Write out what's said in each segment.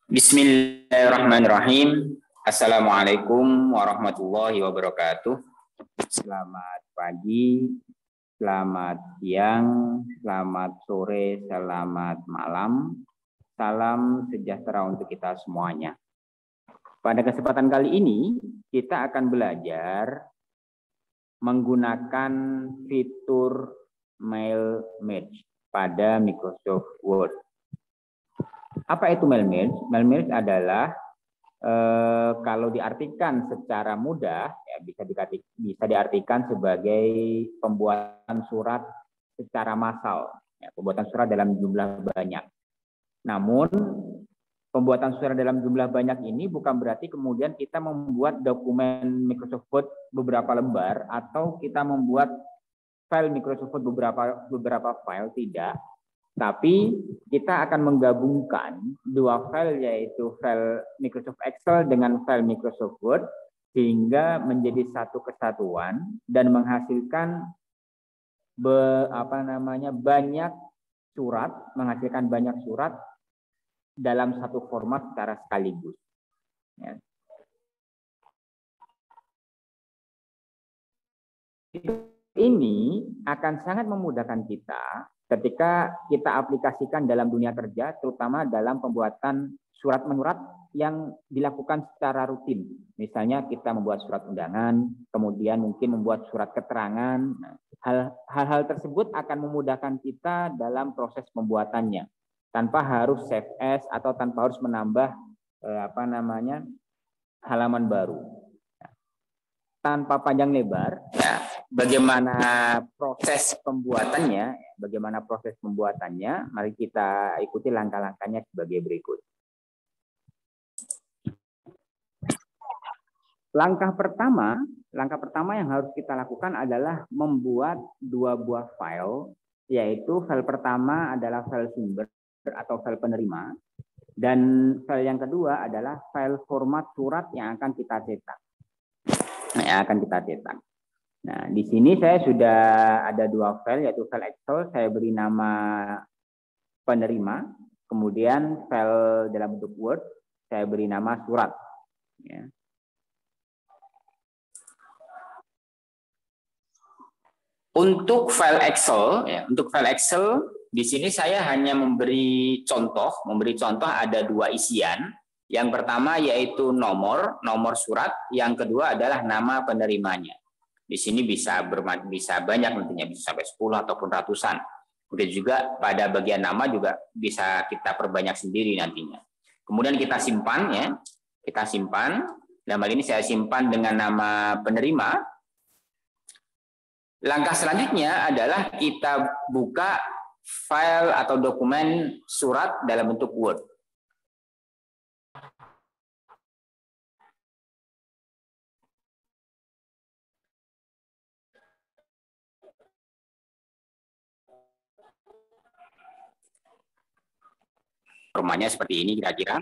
Bismillahirrahmanirrahim. Assalamualaikum warahmatullahi wabarakatuh. Selamat pagi, selamat siang, selamat sore, selamat malam. Salam sejahtera untuk kita semuanya. Pada kesempatan kali ini, kita akan belajar menggunakan fitur mail merge pada Microsoft Word. Apa itu mail merge? Mail merge adalah kalau diartikan secara mudah, ya, bisa diartikan sebagai pembuatan surat secara massal, ya, pembuatan surat dalam jumlah banyak. Namun pembuatan surat dalam jumlah banyak ini bukan berarti kemudian kita membuat dokumen Microsoft Word beberapa lembar atau kita membuat file Microsoft Word beberapa file, tidak. Tapi kita akan menggabungkan dua file, yaitu file Microsoft Excel dengan file Microsoft Word, sehingga menjadi satu kesatuan dan menghasilkan menghasilkan banyak surat dalam satu format secara sekaligus. Ya. Ini akan sangat memudahkan kita ketika kita aplikasikan dalam dunia kerja, terutama dalam pembuatan surat menyurat yang dilakukan secara rutin. Misalnya kita membuat surat undangan, kemudian mungkin membuat surat keterangan. Hal-hal tersebut akan memudahkan kita dalam proses pembuatannya, tanpa harus save as atau tanpa harus menambah halaman baru. Tanpa panjang lebar, ya, bagaimana proses pembuatannya, mari kita ikuti langkah-langkahnya sebagai berikut. Langkah pertama yang harus kita lakukan adalah membuat dua buah file, yaitu file pertama adalah file sumber atau file penerima, dan file yang kedua adalah file format surat yang akan kita cetak. Nah, di sini saya sudah ada dua file, yaitu file Excel, saya beri nama penerima, kemudian file dalam bentuk Word, saya beri nama surat. Ya. Untuk file Excel, di sini saya hanya memberi contoh ada dua isian. Yang pertama yaitu nomor surat, yang kedua adalah nama penerimanya. Di sini bisa banyak nantinya, bisa sampai 10 ataupun ratusan. Kemudian juga pada bagian nama juga bisa kita perbanyak sendiri nantinya. Kemudian kita simpan, ya. Kita simpan. Dalam hal ini saya simpan dengan nama penerima. Langkah selanjutnya adalah kita buka file atau dokumen surat dalam bentuk Word. Formatnya seperti ini kira-kira.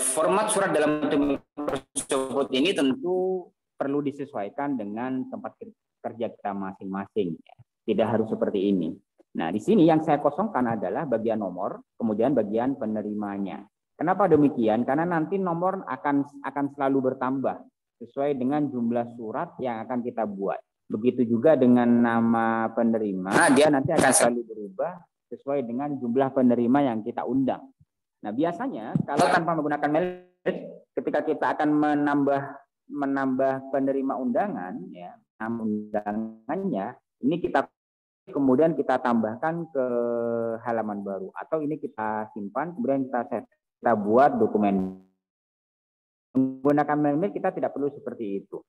Format surat dalam bentuk Microsoft Word ini tentu perlu disesuaikan dengan tempat kerja kita masing-masing. Tidak harus seperti ini. Nah, di sini yang saya kosongkan adalah bagian nomor, kemudian bagian penerimanya. Kenapa demikian? Karena nanti nomor akan selalu bertambah sesuai dengan jumlah surat yang akan kita buat. Begitu juga dengan nama penerima, dia nanti akan selalu berubah sesuai dengan jumlah penerima yang kita undang. Nah, biasanya kalau tanpa menggunakan mail, ketika kita akan menambah penerima undangan, ya, undangannya, ini kemudian kita tambahkan ke halaman baru, atau ini kita simpan, kemudian kita buat dokumen. Menggunakan mail kita tidak perlu seperti itu.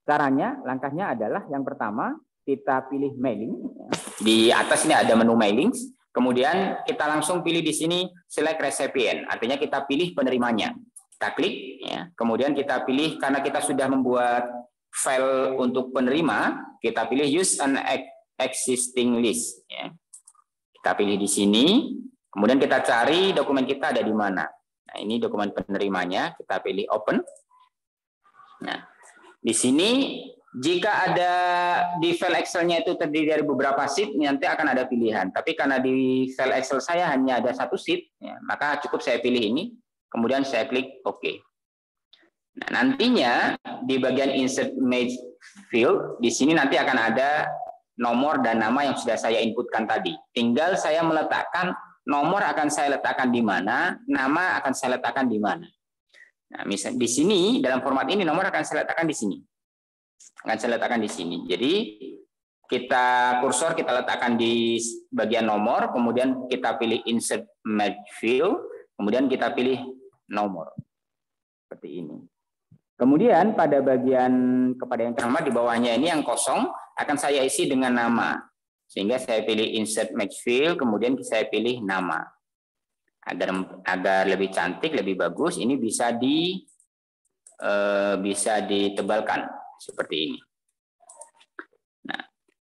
Caranya, langkahnya adalah yang pertama, kita pilih mailing. Di atas ini ada menu mailing. Kemudian kita langsung pilih di sini select recipient. Artinya kita pilih penerimanya. Kita klik. Ya. Kemudian kita pilih, karena kita sudah membuat file untuk penerima, kita pilih use an existing list. Ya. Kita pilih di sini. Kemudian kita cari dokumen kita ada di mana. Nah, ini dokumen penerimanya. Kita pilih open. Nah, di sini Jika ada di file Excel-nya itu terdiri dari beberapa sheet, nanti akan ada pilihan. Tapi karena di file Excel saya hanya ada satu sheet, ya, maka cukup saya pilih ini, kemudian saya klik OK. Nah, nantinya di bagian Insert Image Field, di sini nanti akan ada nomor dan nama yang sudah saya inputkan tadi. Tinggal saya meletakkan nomor akan saya letakkan di mana, nama akan saya letakkan di mana. Nah, misalnya di sini dalam format ini nomor akan saya letakkan di sini. Akan saya letakkan di sini. Jadi kursor kita letakkan di bagian nomor, kemudian kita pilih Insert Image Field, kemudian kita pilih nomor. Seperti ini. Kemudian pada bagian kepada yang terhormat di bawahnya ini yang kosong akan saya isi dengan nama. Sehingga saya pilih Insert Image Field, kemudian saya pilih nama. Agar lebih cantik, lebih bagus, ini bisa ditebalkan seperti ini. Nah,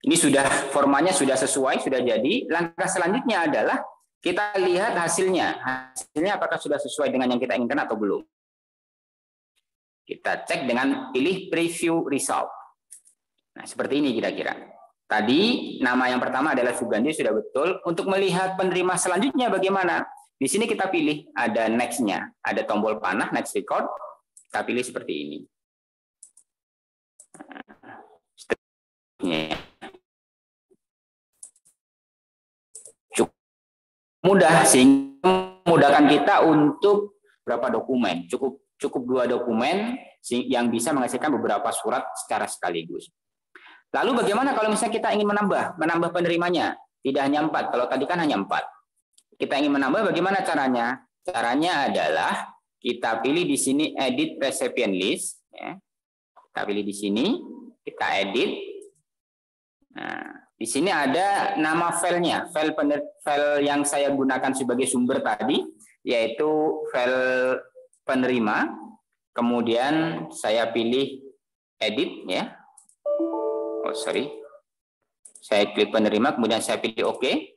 ini sudah formatnya sudah sesuai, sudah jadi. Langkah selanjutnya adalah kita lihat hasilnya. Hasilnya apakah sudah sesuai dengan yang kita inginkan atau belum. Kita cek dengan pilih Preview Result. Nah, seperti ini kira-kira. Tadi nama yang pertama adalah Sugandi, sudah betul. Untuk melihat penerima selanjutnya bagaimana? Di sini kita pilih ada next-nya, ada tombol panah next record. Kita pilih seperti ini. Cukup mudah sehingga memudahkan kita untuk berapa dokumen. Cukup 2 dokumen yang bisa menghasilkan beberapa surat secara sekaligus. Lalu bagaimana kalau misalnya kita ingin menambah penerimanya? Tidak hanya 4, kalau tadi kan hanya 4. Kita ingin menambah, bagaimana caranya? Caranya adalah kita pilih di sini Edit Recipient List. Ya. Kita pilih di sini, kita edit. Nah, di sini ada nama filenya, file yang saya gunakan sebagai sumber tadi, yaitu file penerima. Kemudian saya pilih edit, ya. Oh, sorry. Saya klik penerima, kemudian saya pilih OK.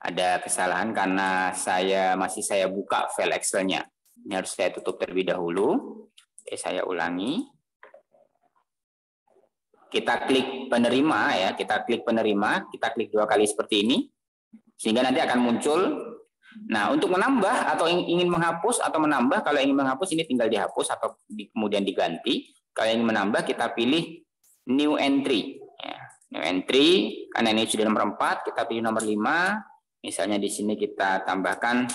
Ada kesalahan karena masih saya buka file Excel-nya. Ini harus saya tutup terlebih dahulu. Oke, saya ulangi. Kita klik penerima, ya. Kita klik penerima. Kita klik 2 kali seperti ini, sehingga nanti akan muncul. Nah, untuk menambah atau ingin menghapus atau menambah, kalau ingin menghapus ini tinggal dihapus atau kemudian diganti. Kalau ingin menambah, kita pilih New Entry. Ya. New Entry, karena ini sudah nomor 4, kita pilih nomor 5. Misalnya di sini kita tambahkan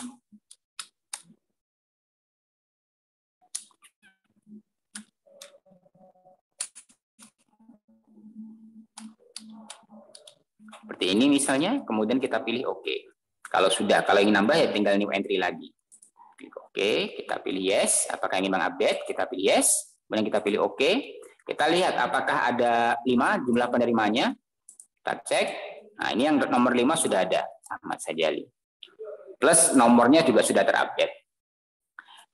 seperti ini misalnya, kemudian kita pilih OK. Kalau ingin nambah ya tinggal new entry lagi. Klik OK, kita pilih yes. Apakah ingin mengupdate? Kita pilih yes. Kemudian kita pilih OK. Kita lihat apakah ada 5 jumlah penerimanya. Kita cek. Nah, ini yang nomor 5 sudah ada. Ahmad Sajali. Plus nomornya juga sudah terupdate.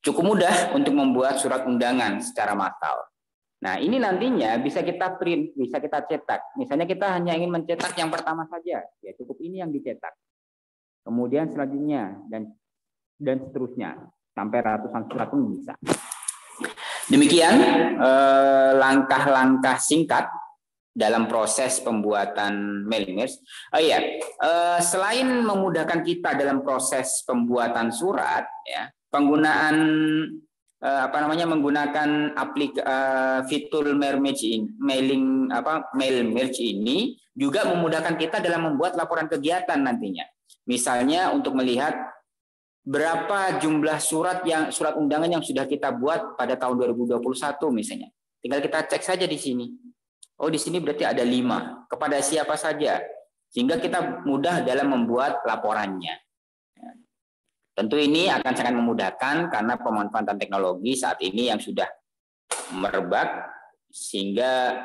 Cukup mudah untuk membuat surat undangan secara massal. Nah, ini nantinya bisa kita print, bisa kita cetak. Misalnya kita hanya ingin mencetak yang pertama saja, ya cukup ini yang dicetak. Kemudian selanjutnya dan seterusnya sampai ratusan surat pun bisa. Demikian langkah-langkah singkat dalam proses pembuatan mailing list. Selain memudahkan kita dalam proses pembuatan surat, ya, penggunaan menggunakan fitur mail merge ini juga memudahkan kita dalam membuat laporan kegiatan nantinya. Misalnya untuk melihat berapa jumlah surat undangan yang sudah kita buat pada tahun 2021 misalnya. Tinggal kita cek saja di sini. Oh, di sini berarti ada 5. Kepada siapa saja? Sehingga kita mudah dalam membuat laporannya. Tentu ini akan sangat memudahkan karena pemanfaatan teknologi saat ini yang sudah merebak, sehingga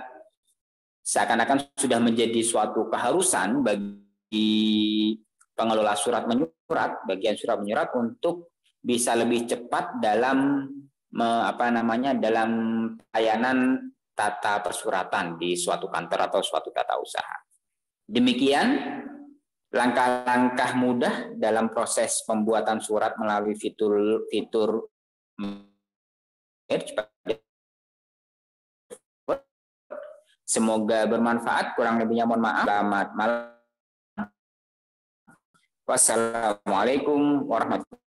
seakan-akan sudah menjadi suatu keharusan bagi pengelola surat menyurat, bagian surat menyurat untuk bisa lebih cepat dalam dalam layanan tata persuratan di suatu kantor atau suatu tata usaha. Demikian langkah-langkah mudah dalam proses pembuatan surat melalui fitur merge. Semoga bermanfaat. Kurang lebihnya mohon maaf. Selamat malam. Wassalamualaikum warahmatullahi wabarakatuh.